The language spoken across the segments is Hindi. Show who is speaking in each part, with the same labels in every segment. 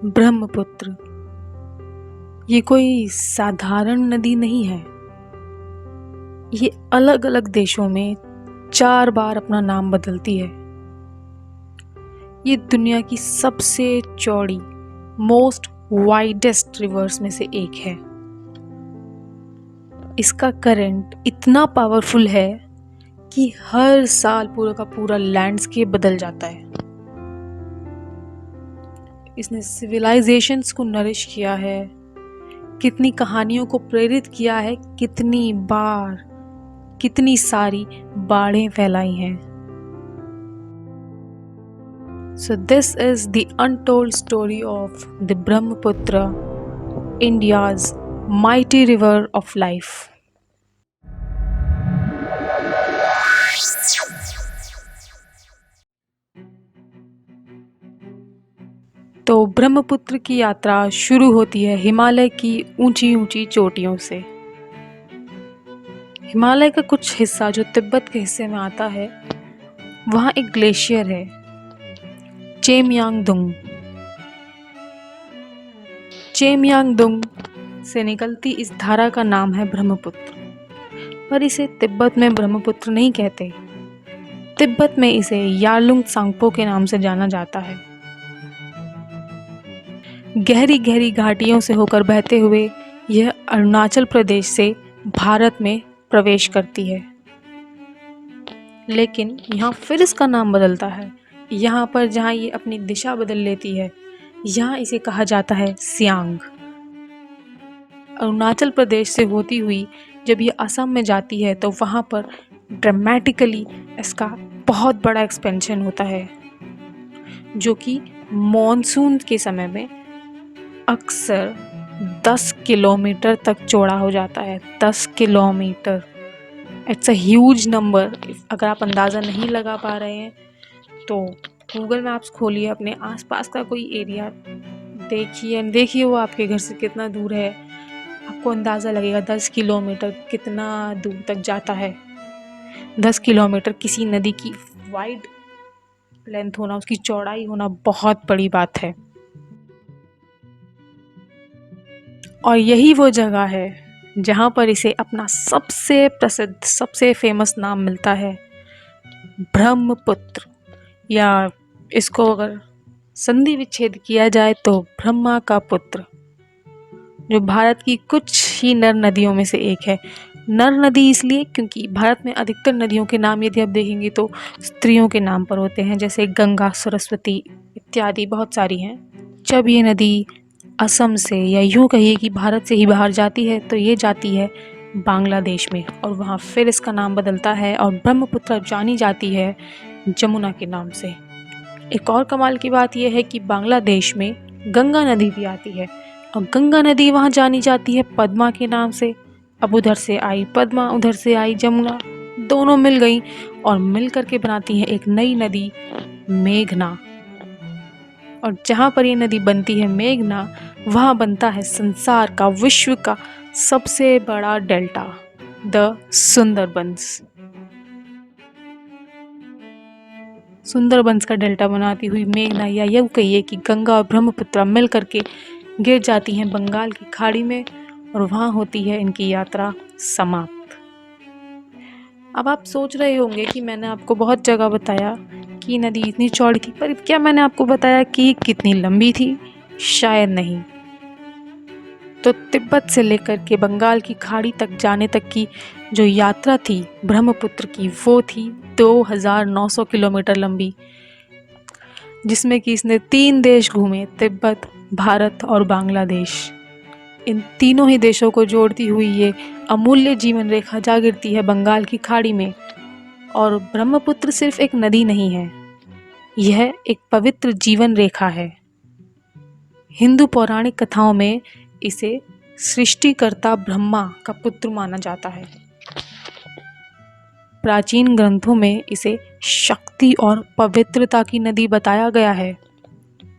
Speaker 1: ब्रह्मपुत्र ये कोई साधारण नदी नहीं है। ये अलग अलग देशों में 4 बार अपना नाम बदलती है। ये दुनिया की सबसे चौड़ी मोस्ट वाइडेस्ट रिवर्स में से एक है। इसका करंट इतना पावरफुल है कि हर साल पूरा का पूरा लैंडस्केप बदल जाता है। इसने सिविलाइजेशंस को नरिश किया है, कितनी कहानियों को प्रेरित किया है, कितनी बार कितनी सारी बाढ़ें फैलाई हैं। So this is the untold story of the Brahmaputra, India's mighty river of life. तो ब्रह्मपुत्र की यात्रा शुरू होती है हिमालय की ऊंची ऊंची चोटियों से। हिमालय का कुछ हिस्सा जो तिब्बत के हिस्से में आता है, वहाँ एक ग्लेशियर है, चेमयांगदुंग। चेमयांगदुंग से निकलती इस धारा का नाम है ब्रह्मपुत्र, पर इसे तिब्बत में ब्रह्मपुत्र नहीं कहते। तिब्बत में इसे यारलुंग त्सांगपो के नाम से जाना जाता है। गहरी गहरी घाटियों से होकर बहते हुए यह अरुणाचल प्रदेश से भारत में प्रवेश करती है। लेकिन यहाँ फिर इसका नाम बदलता है। यहाँ पर जहाँ ये अपनी दिशा बदल लेती है, यहाँ इसे कहा जाता है सियांग। अरुणाचल प्रदेश से होती हुई जब ये असम में जाती है तो वहाँ पर ड्रामेटिकली इसका बहुत बड़ा एक्सपेंशन होता है, जो कि मॉनसून के समय में अक्सर 10 किलोमीटर तक चौड़ा हो जाता है। 10 kilometre, it's a huge number. अगर आप अंदाज़ा नहीं लगा पा रहे हैं तो गूगल मैप्स खोलिए, अपने आसपास का कोई एरिया देखिए वो आपके घर से कितना दूर है। आपको अंदाज़ा लगेगा 10 किलोमीटर कितना दूर तक जाता है। 10 किलोमीटर किसी नदी की वाइड लेंथ होना, उसकी चौड़ाई होना बहुत बड़ी बात है। और यही वो जगह है जहाँ पर इसे अपना सबसे प्रसिद्ध, सबसे फेमस नाम मिलता है, ब्रह्मपुत्र, या इसको अगर संधि विच्छेद किया जाए तो ब्रह्मा का पुत्र, जो भारत की कुछ ही नर नदियों में से एक है। नर नदी इसलिए क्योंकि भारत में अधिकतर नदियों के नाम यदि आप देखेंगे तो स्त्रियों के नाम पर होते हैं, जैसे गंगा, सरस्वती इत्यादि बहुत सारी हैं। जब ये नदी असम से, या यूँ कहिए कि भारत से ही बाहर जाती है, तो ये जाती है बांग्लादेश में, और वहाँ फिर इसका नाम बदलता है और ब्रह्मपुत्र जानी जाती है जमुना के नाम से। एक और कमाल की बात यह है कि बांग्लादेश में गंगा नदी भी आती है, और गंगा नदी वहाँ जानी जाती है पद्मा के नाम से। अब उधर से आई पद्मा, उधर से आई जमुना, दोनों मिल गई और मिल करके बनाती हैं एक नई नदी, मेघना। और जहाँ पर ये नदी बनती है मेघना, वहाँ बनता है संसार का, विश्व का सबसे बड़ा डेल्टा, द सुंदरबंस। सुंदरबंस का डेल्टा बनाती हुई मेघना, या यूँ कहिए कि गंगा और ब्रह्मपुत्र मिल करके गिर जाती हैं बंगाल की खाड़ी में, और वहाँ होती है इनकी यात्रा समाप्त। अब आप सोच रहे होंगे कि मैंने आपको बहुत जगह बताया कि नदी इतनी चौड़ी थी, पर क्या मैंने आपको बताया कि कितनी लंबी थी? शायद नहीं। तो तिब्बत से लेकर के बंगाल की खाड़ी तक जाने तक की जो यात्रा थी ब्रह्मपुत्र की, वो थी 2900 किलोमीटर लंबी, जिसमें कि इसने 3 देश घूमे, तिब्बत, भारत और बांग्लादेश। इन तीनों ही देशों को जोड़ती हुई ये अमूल्य जीवन रेखा जा गिरती है बंगाल की खाड़ी में। और ब्रह्मपुत्र सिर्फ एक नदी नहीं है, यह एक पवित्र जीवन रेखा है। हिंदू पौराणिक कथाओं में इसे सृष्टिकर्ता ब्रह्मा का पुत्र माना जाता है। प्राचीन ग्रंथों में इसे शक्ति और पवित्रता की नदी बताया गया है।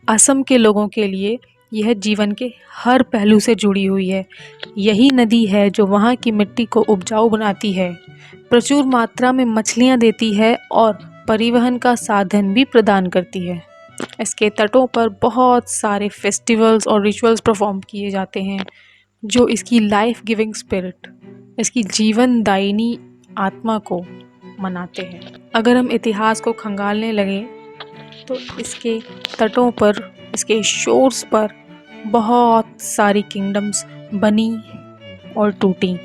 Speaker 1: असम के लोगों के लिए यह जीवन के हर पहलू से जुड़ी हुई है। यही नदी है जो वहाँ की मिट्टी को उपजाऊ बनाती है, प्रचुर मात्रा में मछलियाँ देती है और परिवहन का साधन भी प्रदान करती है। इसके तटों पर बहुत सारे फेस्टिवल्स और रिचुअल्स परफॉर्म किए जाते हैं जो इसकी लाइफ गिविंग स्पिरिट, इसकी जीवनदायिनी आत्मा को मनाते हैं। अगर हम इतिहास को खंगालने लगे तो इसके तटों पर, इसके शोर्स पर बहुत सारी किंगडम्स बनी और टूटी।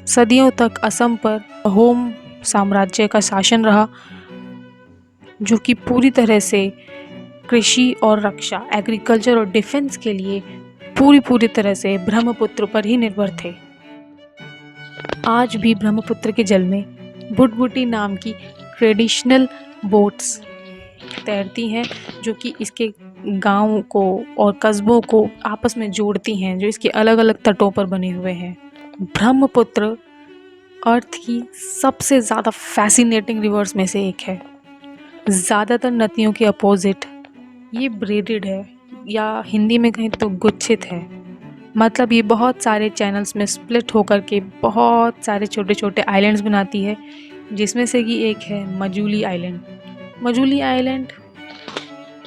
Speaker 1: सदियों तक असम पर अहोम साम्राज्य का शासन रहा, जो कि पूरी तरह से कृषि और रक्षा, एग्रीकल्चर और डिफेंस के लिए पूरी तरह से ब्रह्मपुत्र पर ही निर्भर थे। आज भी ब्रह्मपुत्र के जल में बुटबुटी नाम की ट्रेडिशनल बोट्स तैरती हैं, जो कि इसके गांव को और कस्बों को आपस में जोड़ती हैं, जो इसके अलग अलग तटों पर बने हुए हैं। ब्रह्मपुत्र अर्थ की सबसे ज़्यादा फैसिनेटिंग रिवर्स में से एक है। ज़्यादातर नदियों के अपोजिट ये ब्रेडेड है, या हिंदी में कहें तो गुच्छित है। मतलब ये बहुत सारे चैनल्स में स्प्लिट होकर के बहुत सारे छोटे छोटे आइलैंड्स बनाती है, जिसमें से कि एक है मजूली आइलैंड। मजूली आइलैंड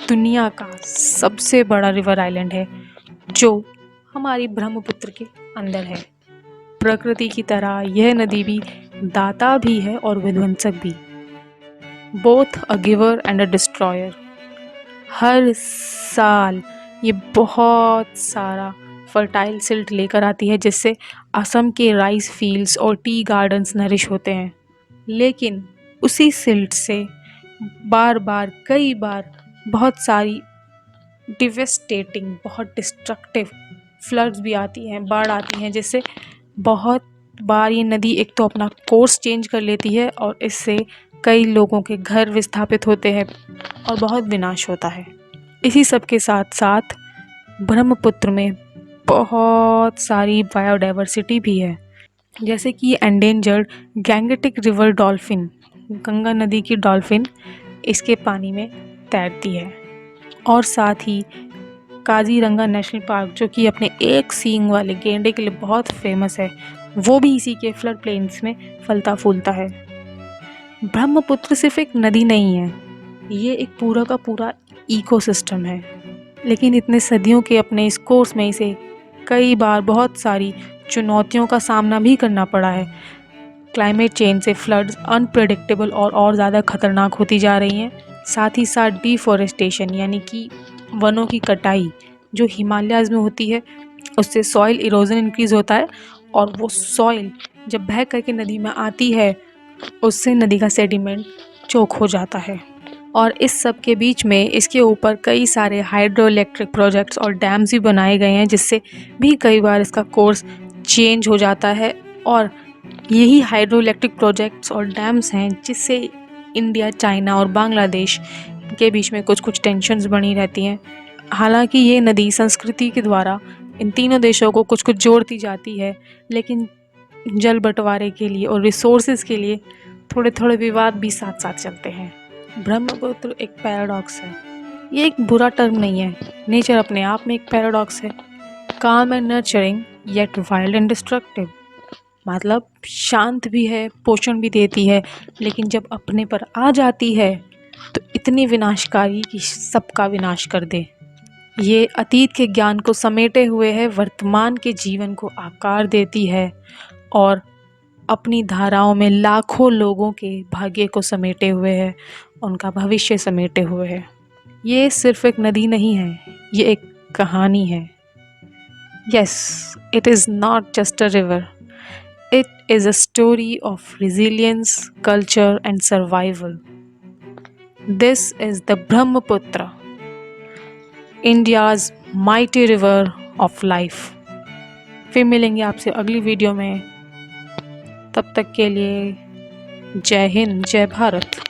Speaker 1: दुनिया का सबसे बड़ा रिवर आइलैंड है, जो हमारी ब्रह्मपुत्र के अंदर है। प्रकृति की तरह यह नदी भी दाता भी है और विध्वंसक भी, both a giver and a destroyer. हर साल ये बहुत सारा फर्टाइल सिल्ट लेकर आती है, जिससे असम के राइस फील्ड्स और टी गार्डन्स नरिश होते हैं। लेकिन उसी सिल्ट से कई बार बहुत सारी डिवेस्टेटिंग, बहुत डिस्ट्रक्टिव फ्लड्स भी आती हैं, बाढ़ आती हैं, जिससे बहुत बार ये नदी एक तो अपना कोर्स चेंज कर लेती है और इससे कई लोगों के घर विस्थापित होते हैं और बहुत विनाश होता है। इसी सब के साथ साथ ब्रह्मपुत्र में बहुत सारी बायोडाइवर्सिटी भी है, जैसे कि endangered Gangetic river dolphin, Ganga नदी की डॉल्फिन इसके पानी में तैरती है। और साथ ही काजीरंगा नेशनल पार्क, जो कि अपने एक सींग वाले गेंडे के लिए बहुत फेमस है, वो भी इसी के फ्लड प्लेन्स में फलता फूलता है। ब्रह्मपुत्र सिर्फ एक नदी नहीं है, ये एक पूरा का पूरा इकोसिस्टम है। लेकिन इतने सदियों के अपने इस कोर्स में इसे कई बार बहुत सारी चुनौतियों का सामना भी करना पड़ा है। क्लाइमेट चेंज से फ्लड्स अनप्रेडिक्टेबल और ज़्यादा खतरनाक होती जा रही हैं। साथ ही साथ डिफॉरेस्टेशन, यानी कि वनों की कटाई जो हिमालयाज़ में होती है, उससे सॉइल इरोजन इंक्रीज़ होता है, और वो सॉइल जब बह करके नदी में आती है, उससे नदी का सेडिमेंट चोक हो जाता है। और इस सब के बीच में इसके ऊपर कई सारे हाइड्रो इलेक्ट्रिक प्रोजेक्ट्स और डैम्स भी बनाए गए हैं, जिससे भी कई बार इसका कोर्स चेंज हो जाता है। और यही हाइड्रो इलेक्ट्रिक प्रोजेक्ट्स और डैम्स हैं जिससे इंडिया, चाइना और बांग्लादेश के बीच में कुछ कुछ टेंशन्स बनी रहती हैं। हालांकि ये नदी संस्कृति के द्वारा इन तीनों देशों को कुछ कुछ जोड़ती जाती है, लेकिन जल बंटवारे के लिए और रिसोर्सेज के लिए थोड़े थोड़े विवाद भी साथ साथ चलते हैं। ब्रह्मपुत्र एक पैराडॉक्स है, ये एक बुरा टर्म नहीं है, नेचर अपने आप में एक पैराडॉक्स है। काम and nurturing yet wild and destructive, मतलब शांत भी है, पोषण भी देती है, लेकिन जब अपने पर आ जाती है तो इतनी विनाशकारी कि सबका विनाश कर दे। ये अतीत के ज्ञान को समेटे हुए है, वर्तमान के जीवन को आकार देती है और अपनी धाराओं में लाखों लोगों के भाग्य को समेटे हुए है, उनका भविष्य समेटे हुए है। ये सिर्फ एक नदी नहीं है, ये एक कहानी है। Yes, it is not just a river, it is a story of resilience, culture and survival. This is the Brahmaputra, India's mighty river of life. फिर मिलेंगे आपसे अगली वीडियो में, तब तक के लिए जय हिंद, जय भारत।